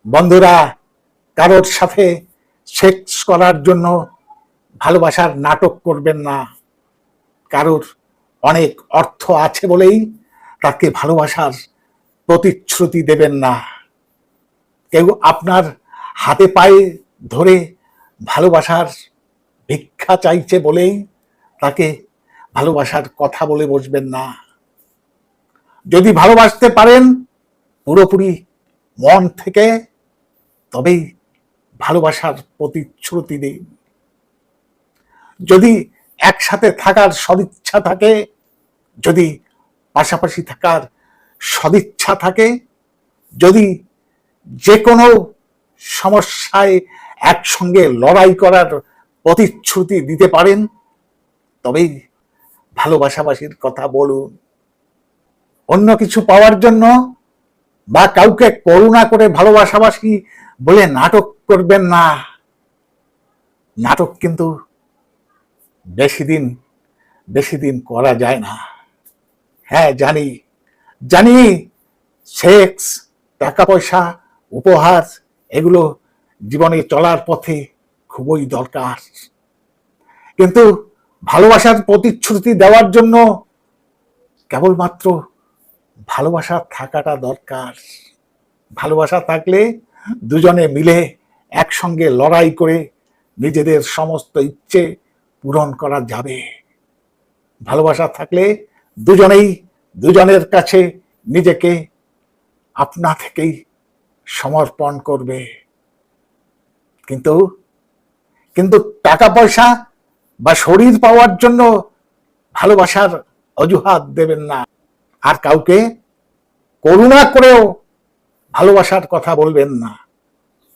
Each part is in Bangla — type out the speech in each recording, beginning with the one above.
বন্ধুরা, কারোর সাথে সেক্স করার জন্য ভালোবাসার নাটক করবেন না। কারোর অনেক অর্থ আছে বলেই তাকে ভালোবাসার প্রতিশ্রুতি দেবেন না। কেউ আপনার হাতে পায়ে ধরে ভালোবাসার ভিক্ষা চাইছে বলেই তাকে ভালোবাসার কথা বলে বসবেন না। যদি ভালোবাসতে পারেন পুরোপুরি মন থেকে, তবেই ভালোবাসার প্রতিশ্রুতি দিন। যদি একসাথে থাকার সদিচ্ছা থাকে, যদি পাশাপাশি থাকার সদিচ্ছা থাকে, যদি যে কোনো সমস্যায় একসঙ্গে লড়াই করার প্রতিশ্রুতি দিতে পারেন, তবেই ভালোবাসাবাসীর কথা বলুন। অন্য কিছু পাওয়ার জন্য বা কাউকে করুণা করে ভালোবাসাবাসী বলে নাটক করবেন না। নাটক কিন্তু বেশি দিন করা যায় না। হ্যাঁ, জানি সেক্স, টাকা পয়সা, উপহার এগুলো জীবনে চলার পথে খুবই দরকার, কিন্তু ভালোবাসার প্রতিশ্রুতি দেওয়ার জন্য কেবলমাত্র ভালোবাসা থাকাটা দরকার। ভালোবাসা থাকলে দুজনে মিলে একসঙ্গে লড়াই করে নিজেদের সমস্ত ইচ্ছে পূরণ করা যাবে। ভালোবাসা থাকলে দুজনেই দুজনের কাছে নিজেকে আপনা থেকেই সমর্পণ করবে। কিন্তু টাকা পয়সা বা শরীর পাওয়ার জন্য ভালোবাসার অজুহাত দেবেন না। আর কাউকে করুণা করেও ভালোবাসার কথা বলবেন না।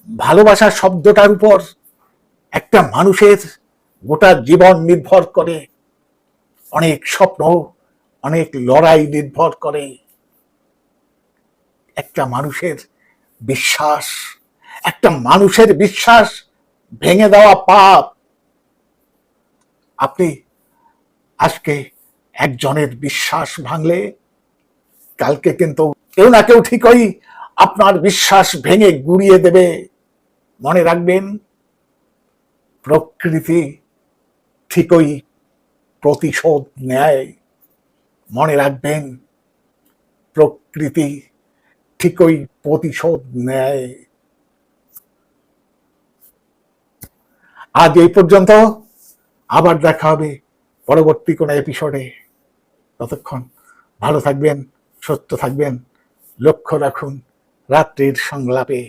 ভালোবাসা শব্দটার উপর একটা মানুষের গোটা জীবন নির্ভর করে, অনেক স্বপ্ন, অনেক লড়াই নির্ভর করে। একটা মানুষের বিশ্বাস ভেঙে দেওয়া পাপ। আপনি আজকে একজনের বিশ্বাস ভাঙলে কালকে কিন্তু কেউ না কেউ ঠিকই আপনার বিশ্বাস ভেঙে গুড়িয়ে দেবে। মনে রাখবেন, প্রকৃতি ঠিকই প্রতিশোধ নেয়। মনে রাখবেন, প্রকৃতি ঠিকই প্রতিশোধ নেয়। আজ এই পর্যন্ত, আবার দেখা হবে পরবর্তী কোনো এপিসোডে। ততক্ষণ ভালো থাকবেন, সুস্থ থাকবেন। লক্ষ্য রাখুন রাত্রির সংলাপে।